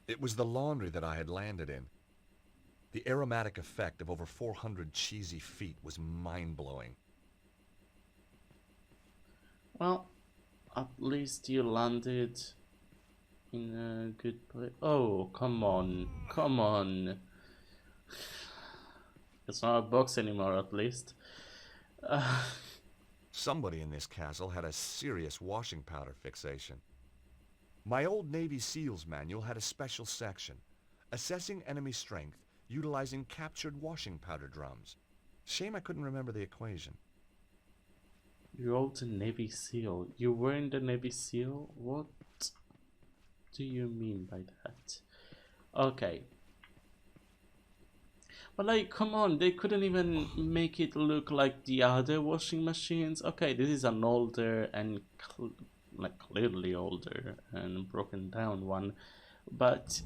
It was the laundry that I had landed in. The aromatic effect of over 400 cheesy feet was mind-blowing. Well, at least you landed in a good place. Oh, come on. Come on. It's not a box anymore, at least. Uh, Somebody in this castle had a serious washing powder fixation. My old Navy SEALs manual had a special section, assessing enemy strength utilizing captured washing powder drums. Shame I couldn't remember the equation. you're old Navy SEAL. You were in the Navy SEAL? What do you mean by that? Okay. But like, come on, they couldn't even make it look like the other washing machines. Okay, this is an older and like clearly older and broken down one, but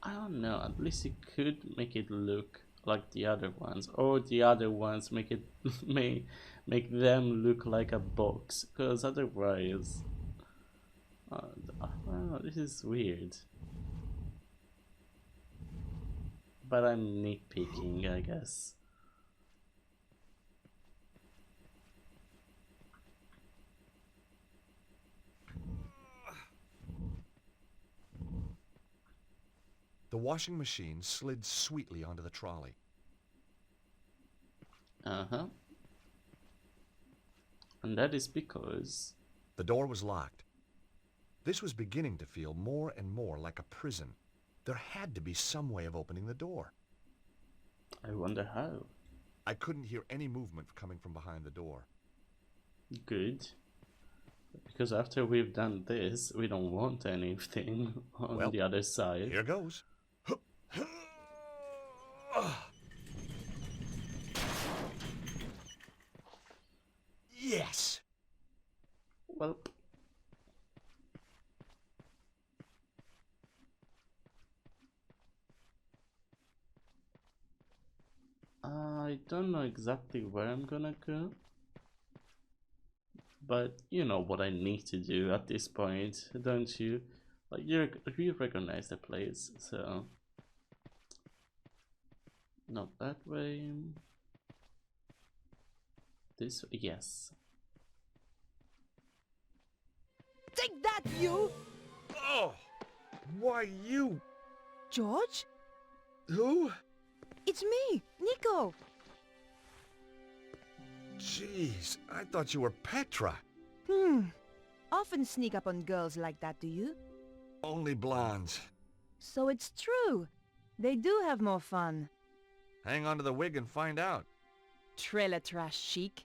I don't know. At least it could make it look like the other ones, or the other ones make it may make them look like a box. Because otherwise, uh, this is weird. But I'm nitpicking, I guess. The washing machine slid sweetly onto the trolley. Uh huh. And that is because The door was locked. This was beginning to feel more and more like a prison. There had to be some way of opening the door. I wonder how. I couldn't hear any movement coming from behind the door. Good. Because after we've done this, we don't want anything on Well, the other side. here goes. Yes! Well, I don't know exactly where I'm gonna go, but you know what I need to do at this point, don't you? Like you recognize the place, so not that way. This, yes. Take that, you! Oh! Why you? George? Who? It's me, Nico. Jeez, I thought you were Petra. Often sneak up on girls like that, do you? Only blondes. So it's true. They do have more fun. Hang on to the wig and find out. Trailer trash chic.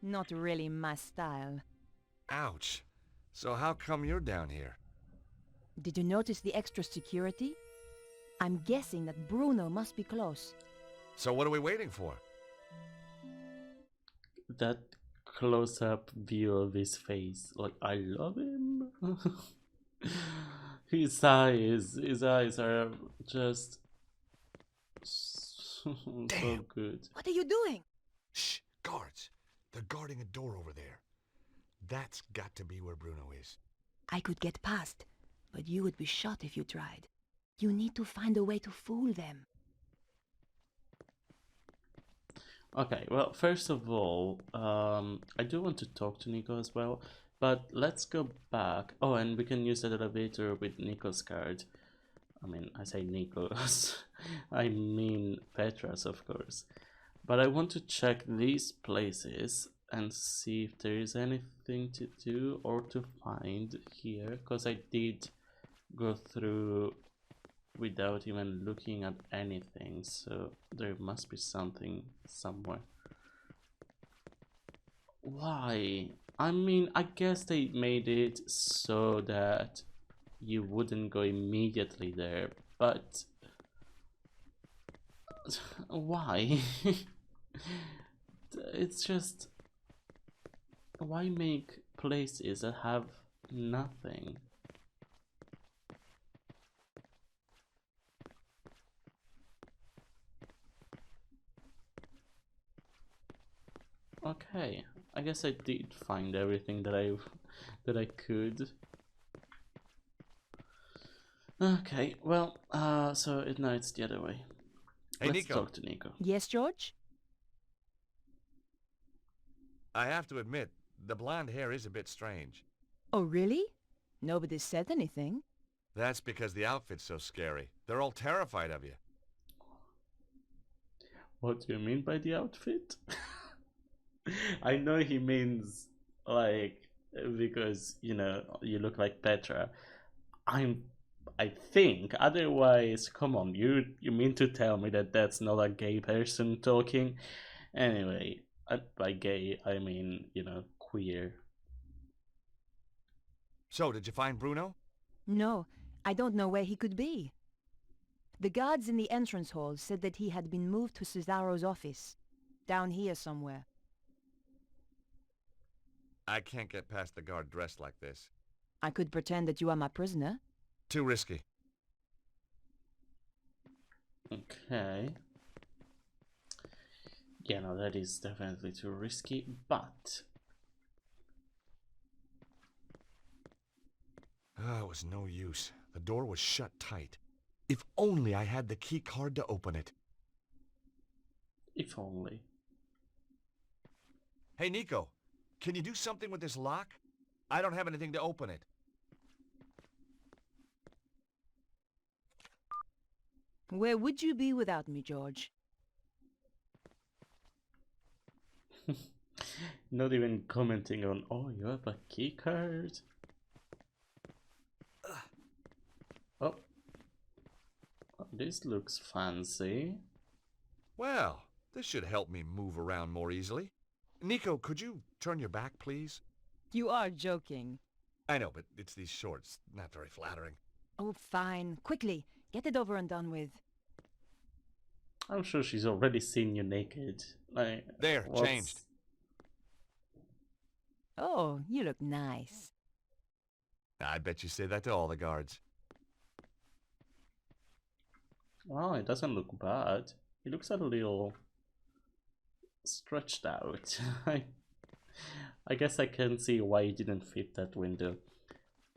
Not really my style. Ouch. So how come you're down here? Did you notice the extra security? I'm guessing that Bruno must be close. So what are we waiting for? That close-up view of his face, like I love him. His eyes are just so Damn. good. What are you doing? Shh, guards. They're guarding a door over there. That's got to be where Bruno is. I could get past, but you would be shot if you tried. You need to find a way to fool them. Okay, well, first of all, I do want to talk to Nico as well, but let's go back. Oh, and we can use that elevator with Nico's card. I mean, I say Nico's, I mean Petra's, of course. But I want to check these places and see if there is anything to do or to find here, because I did go through without even looking at anything, so there must be something somewhere. Why? I mean, I guess they made it so that you wouldn't go immediately there, but why? It's just, why make places that have nothing? Okay, I guess I did find everything that I could. Okay, well, so now it's the other way. Hey, Let's Nico. talk to Nico. Yes, George? I have to admit, the blonde hair is a bit strange. Oh, really? Nobody said anything. That's because the outfit's so scary. They're all terrified of you. What do you mean by the outfit? I know he means like because you know you look like Petra. I think otherwise. Come on, you mean to tell me that that's not a gay person talking? Anyway, by gay I mean queer. So, did you find Bruno? No, I don't know where he could be. The guards in the entrance hall said that he had been moved to Cesaro's office. Down here somewhere. I can't get past the guard dressed like this. I could pretend that you are my prisoner. Too risky. Okay. Yeah, no, that is definitely too risky, but It was no use. The door was shut tight. If only I had the key card to open it. if only. Hey, Nico, can you do something with this lock? I don't have anything to open it. Where would you be without me, George? Not even commenting on, oh, you have a key card? Oh. Oh, this looks fancy. Well, this should help me move around more easily. Nico, could you turn your back, please? You are joking. I know, but it's these shorts. Not very flattering. Oh, fine. Quickly, get it over and done with. I'm sure she's already seen you naked. Like, There, changed. Oh, you look nice. I bet you say that to all the guards. Wow, it doesn't look bad. It looks a little stretched out. I guess I can see why it didn't fit that window,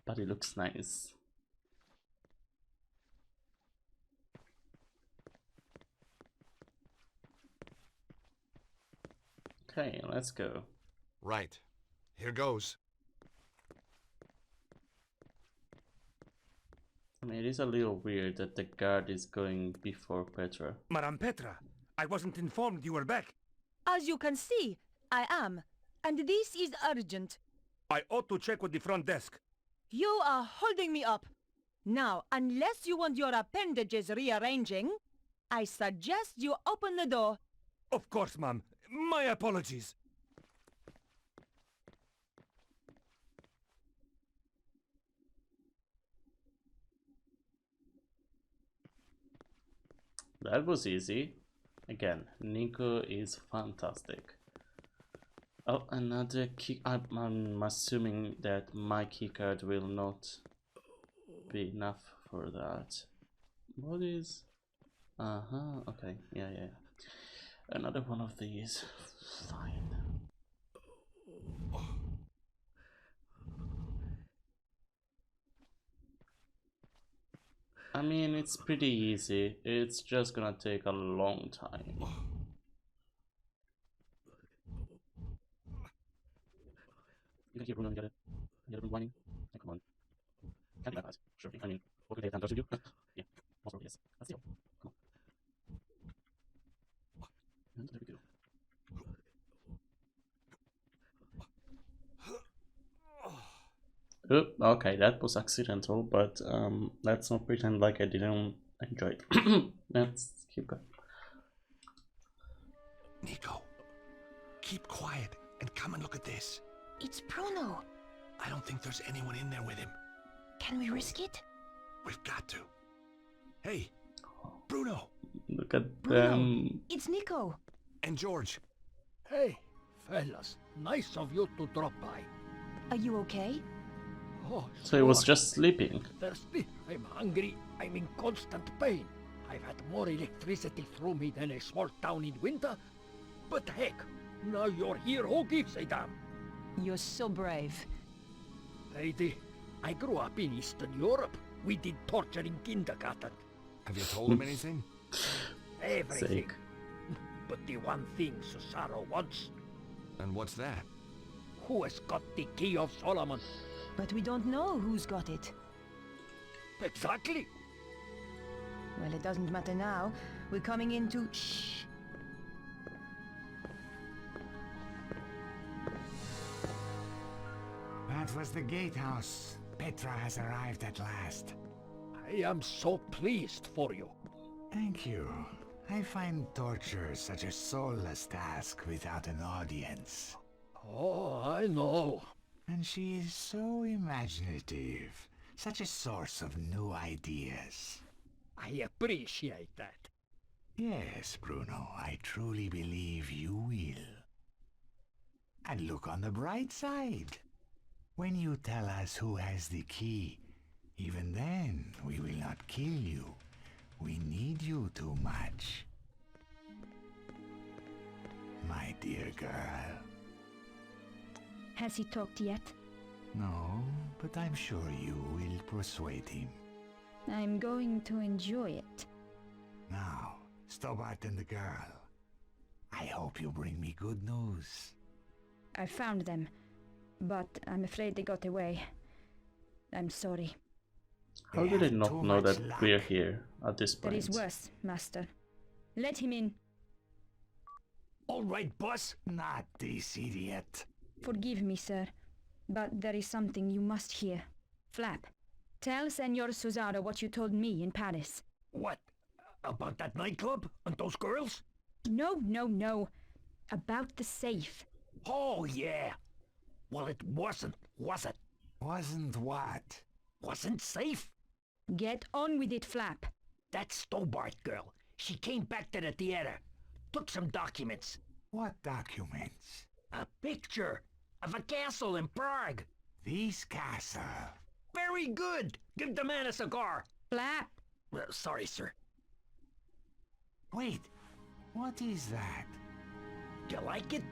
but it looks nice. Okay, let's go. Right. Here goes. I mean, it is a little weird that the guard is going before Petra. Madame Petra, I wasn't informed you were back. As you can see, I am. And this is urgent. I ought to check with the front desk. You are holding me up. Now, unless you want your appendages rearranging, I suggest you open the door. Of course, ma'am. My apologies. That was easy. Again, Nico is fantastic. Oh, another key. I'm assuming that my keycard will not be enough for that. What is? Okay. Yeah. Another one of these. Fine. I mean, it's pretty easy. It's just gonna take a long time. You can keep Bruno and get it whining. Oh, come on. Can't be that bad. Sure. I mean, what could they have done to you? Yeah, most probably yes. But still, come on. And there we go. Okay, that was accidental, but let's not pretend like I didn't enjoy it. Let's keep going. Nico, keep quiet and come and look at this. It's Bruno. I don't think there's anyone in there with him. Can we risk it? We've got to. Hey, Bruno. Look at Bruno, them. it's Nico. And George. Hey, fellas, nice of you to drop by. Are you okay? Oh, So he was sure. just sleeping. Thirsty, I'm hungry, I'm in constant pain. I've had more electricity through me than a small town in winter. But heck, now you're here, who gives a damn? You're so brave. Lady, I grew up in Eastern Europe. We did torture in kindergarten. Have you told him anything? Everything. Sake. But the one thing Cesaro wants, And what's that? who has got the key of Solomon? But we don't know who's got it. Exactly. Well, it doesn't matter now. We're coming into... Shh. That was the gatehouse. Petra has arrived at last. I am so pleased for you. Thank you. I find torture such a soulless task without an audience. Oh, I know. And she is so imaginative. Such a source of new ideas. I appreciate that. Yes, Bruno, I truly believe you will. And look on the bright side. When you tell us who has the key, even then we will not kill you. We need you too much. My dear girl. Has he talked yet? No, but I'm sure you will persuade him. I'm going to enjoy it. Now, Stobart and the girl. I hope you bring me good news. I found them, but I'm afraid they got away. I'm sorry. How They do they have not too know much that luck. we're here at this There point? is worse, Master. Let him in. All right, boss. Not this idiot. Forgive me, sir, but there is something you must hear. Flap, tell Senor Cesaro what you told me in Paris. What? About that nightclub and those girls? No, no, no. About the safe. Oh, yeah. Well, it wasn't, was it? Wasn't what? Wasn't safe? Get on with it, Flap. That Stobart girl, she came back to the theater, took some documents. What documents? A picture of a castle in Prague. This castle. Very good. Give the man a cigar. Flap! Sorry, sir. Wait, what is that? You like it?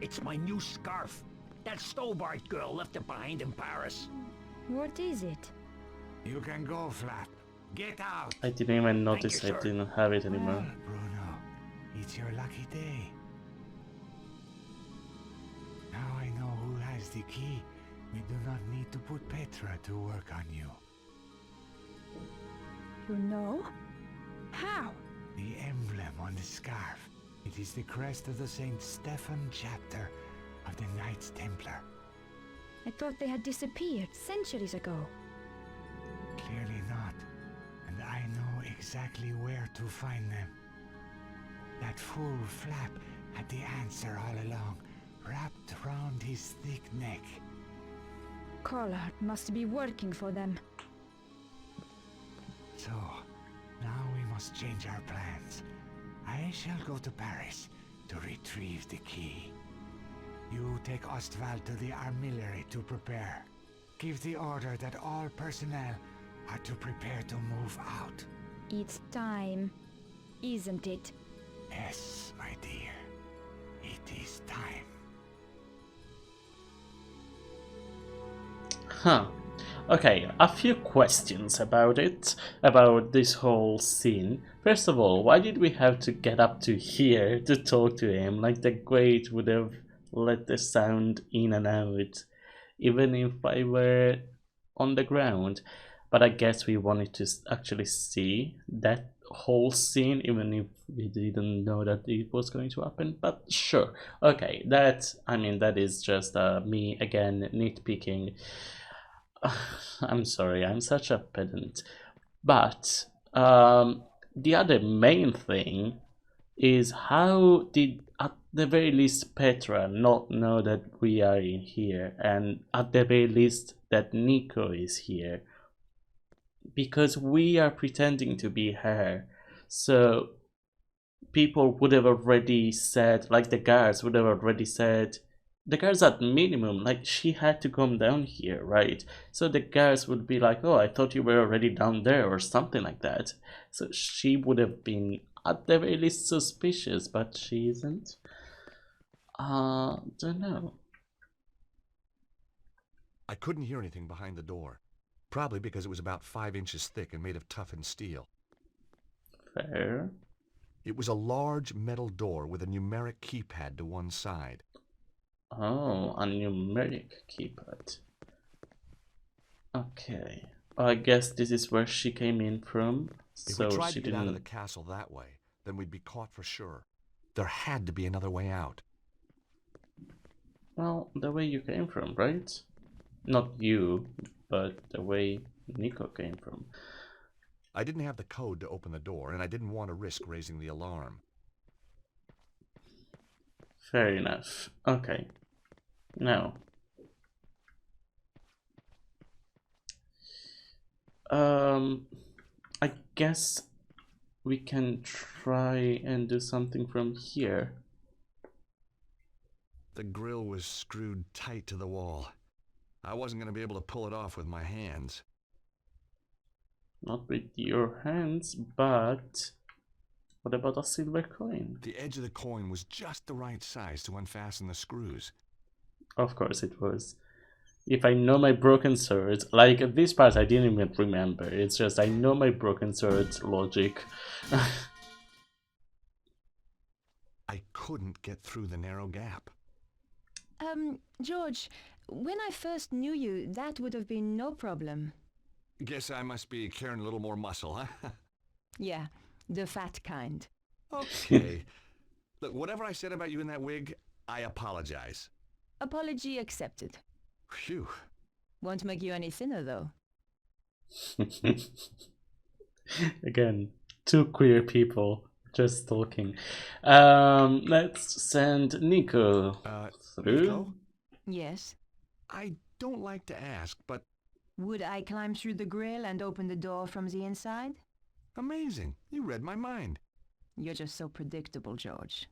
It's my new scarf. That Stobart girl left it behind in Paris. What is it? You can go, Flap. Get out. I didn't even notice you, I sir. didn't have it Well, anymore. Bruno, it's your lucky day. Now I know who has the key. We do not need to put Petra to work on you. You know? How? The emblem on the scarf. It is the crest of the Saint Stephen chapter of the Knights Templar. I thought they had disappeared centuries ago. Clearly not. And I know exactly where to find them. That fool Flap had the answer all along, wrapped round his thick neck. Collard must be working for them. So, now we must change our plans. I shall go to Paris to retrieve the key. You take Ostwald to the armillery to prepare. Give the order that all personnel are to prepare to move out. It's time, isn't it? Yes, my dear. It is time. Huh. Okay, a few questions about it, about this whole scene. First of all, why did we have to get up to here to talk to him? Like the grate would have let the sound in and out, even if I were on the ground. But I guess we wanted to actually see that whole scene, even if we didn't know that it was going to happen. But sure, okay, that is just me again nitpicking. I'm sorry, I'm such a pedant. But the other main thing is, how did at the very least Petra not know that we are in here, and at the very least that Nico is here? Because we are pretending to be her, so people would have already said, like the guards would have already said, the guards at minimum, like she had to come down here, right? So the guards would be like, oh, I thought you were already down there, or something like that. So she would have been at the very least suspicious, but she isn't. Don't know. I couldn't hear anything behind the door. Probably because it was about 5 inches thick and made of toughened steel. Fair. It was a large metal door with a numeric keypad to one side. Oh, a numeric keypad. Okay. I guess this is where she came in from. If we So tried she to get out of the didn't. castle that way, then we'd be caught for sure. There had to be another way out. Well, the way you came from, right? Not you, but the way Nico came from. I didn't have the code to open the door, and I didn't want to risk raising the alarm. Fair enough. Okay. Now. I guess we can try and do something from here. The grill was screwed tight to the wall. I wasn't going to be able to pull it off with my hands. Not with your hands, but what about a silver coin? The edge of the coin was just the right size to unfasten the screws. Of course it was. If I know my broken sword, like this part I didn't even remember, it's just I know my broken sword logic. I couldn't get through the narrow gap. George, when I first knew you, that would have been no problem. Guess I must be carrying a little more muscle, huh? Yeah, the fat kind. Okay. Look, whatever I said about you in that wig, I apologize. Apology accepted. Phew. Won't make you any thinner, though. Again, two queer people just talking. Let's send Nico through. Nico? Yes. I don't like to ask, but Would I climb through the grill and open the door from the inside? amazing. You read my mind. You're just so predictable, George.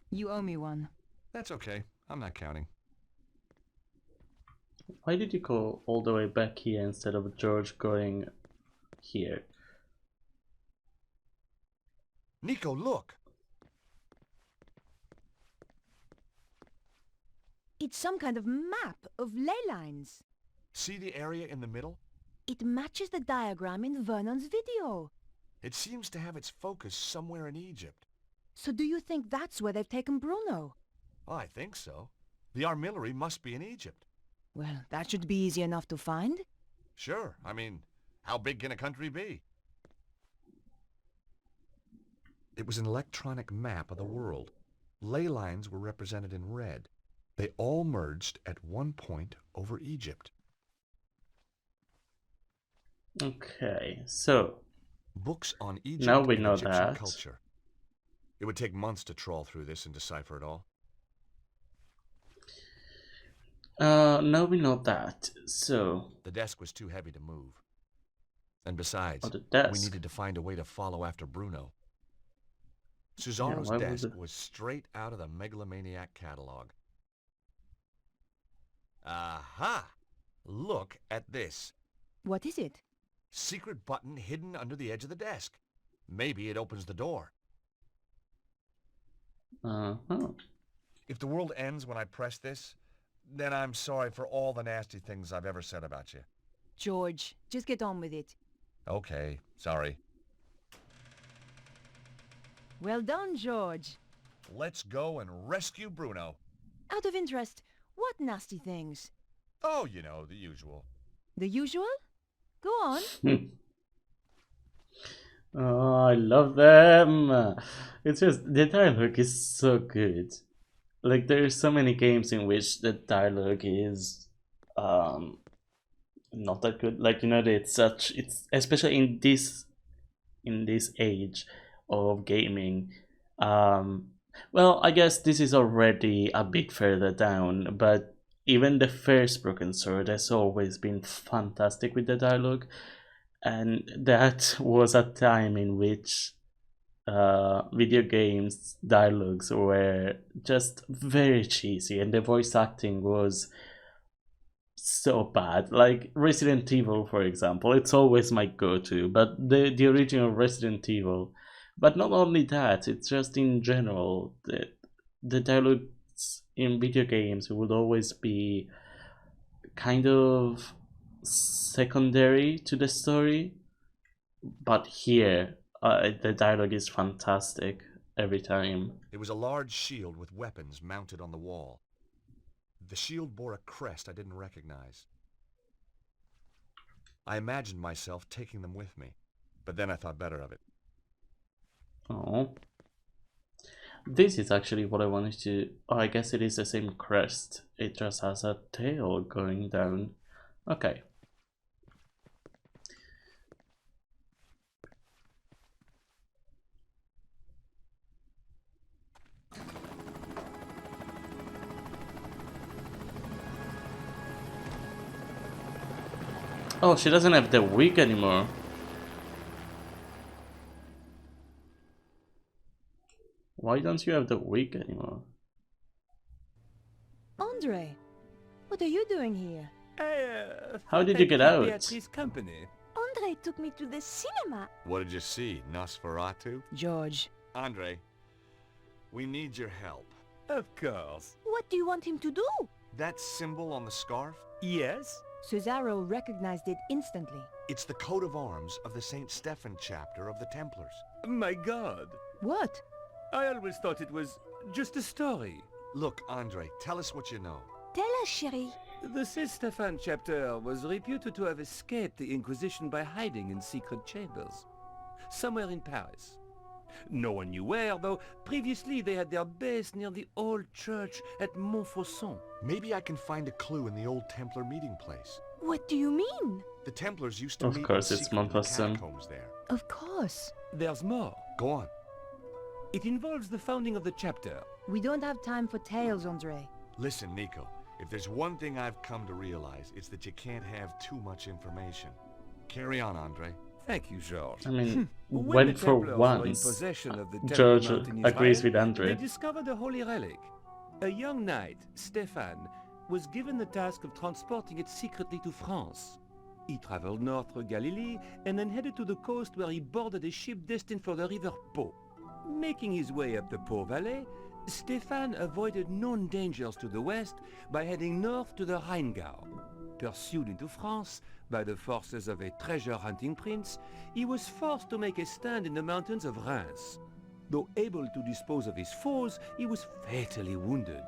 You owe me one. That's okay. I'm not counting. Why did you go all the way back here instead of George going here? Nico, look! It's some kind of map of ley lines. See the area in the middle? It matches the diagram in Vernon's video. It seems to have its focus somewhere in Egypt. So do you think that's where they've taken Bruno? Well, I think so. The armillary must be in Egypt. Well, that should be easy enough to find. Sure. I mean, how big can a country be? It was an electronic map of the world. Ley lines were represented in red. They all merged at one point over Egypt. Okay, so Books on Egypt now we and know Egyptian that. culture. It would take months to trawl through this and decipher it all. now we know that. So The desk was too heavy to move. And besides, oh, the desk. we needed to find a way to follow after Bruno. Susanno's why was desk it- was straight out of the Megalomaniac catalog. Aha! Look at this. What is it? Secret button hidden under the edge of the desk. Maybe it opens the door. Uh-huh. If the world ends when I press this, then I'm sorry for all the nasty things I've ever said about you. George, just get on with it. Okay, sorry. Well done, George. Let's go and rescue Bruno. Out of interest, what nasty things? Oh, you know, the usual. The usual? Go on. Oh, I love them. It's just the dialogue is so good. Like there's so many games in which the dialogue is not that good. Like you know, it's especially in this age of gaming. Well, I guess this is already a bit further down, but even the first Broken Sword has always been fantastic with the dialogue, and that was a time in which video games dialogues were just very cheesy, and the voice acting was so bad. Like Resident Evil, for example, it's always my go-to, but the original Resident Evil. But not only that, it's just in general, the dialogues in video games would always be kind of secondary to the story, but here the dialogue is fantastic every time. It was a large shield with weapons mounted on the wall. The shield bore a crest I didn't recognize. I imagined myself taking them with me, but then I thought better of it. Oh, this is actually what I wanted to. Oh, I guess it is the same crest. It just has a tail going down. Okay. Oh, she doesn't have the wig anymore. Why don't you have the wig anymore? Andre, what are you doing here? How did you get out? Beatrice's company. Andre took me to the cinema. What did you see, Nosferatu? George, Andre, we need your help. Of course. what do you want him to do? That symbol on the scarf? Yes? Cesaro recognized it instantly. It's the coat of arms of the St. Stephen chapter of the Templars. My God. What? I always thought it was just a story. Look, Andre, tell us what you know. Tell us, chérie. The St. Stephen chapter was reputed to have escaped the Inquisition by hiding in secret chambers. Somewhere in Paris. No one knew where, though previously they had their base near the old church at Montfaucon. Maybe I can find a clue in the old Templar meeting place. What do you mean? The Templars used to Of meet course, in it's secret in the Montfaucon. catacombs there. Of course. There's more. Go on. It involves the founding of the chapter. We don't have time for tales, Andre. Listen, Nico, if there's one thing I've come to realize, it's that you can't have too much information. Carry on, Andre. Thank you, George. I mean, When when the for Templars were in once, possession of the Temple George Mount in agrees Israel, with Andre. They discovered a holy relic. A young knight, Stefan, was given the task of transporting it secretly to France. He traveled north through Galilee and then headed to the coast where he boarded a ship destined for the river Po. Making his way up the Po Valley, Stefan avoided known dangers to the west by heading north to the Rheingau. Pursued into France by the forces of a treasure-hunting prince, he was forced to make a stand in the mountains of Reims. Though able to dispose of his foes, he was fatally wounded.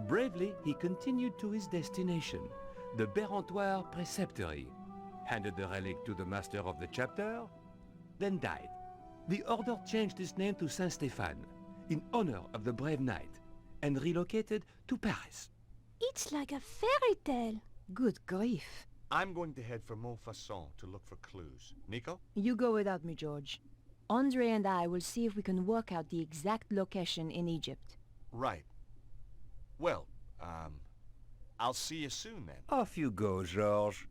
Bravely, he continued to his destination, the Bérentoire Preceptory, handed the relic to the master of the chapter, then died. The order changed its name to Saint-Stéphane, in honor of the brave knight, and relocated to Paris. It's like a fairy tale. Good grief. I'm going to head for Montfaucon to look for clues. Nico? You go without me, George. Andre and I will see if we can work out the exact location in Egypt. Right. Well, I'll see you soon then. Off you go, Georges.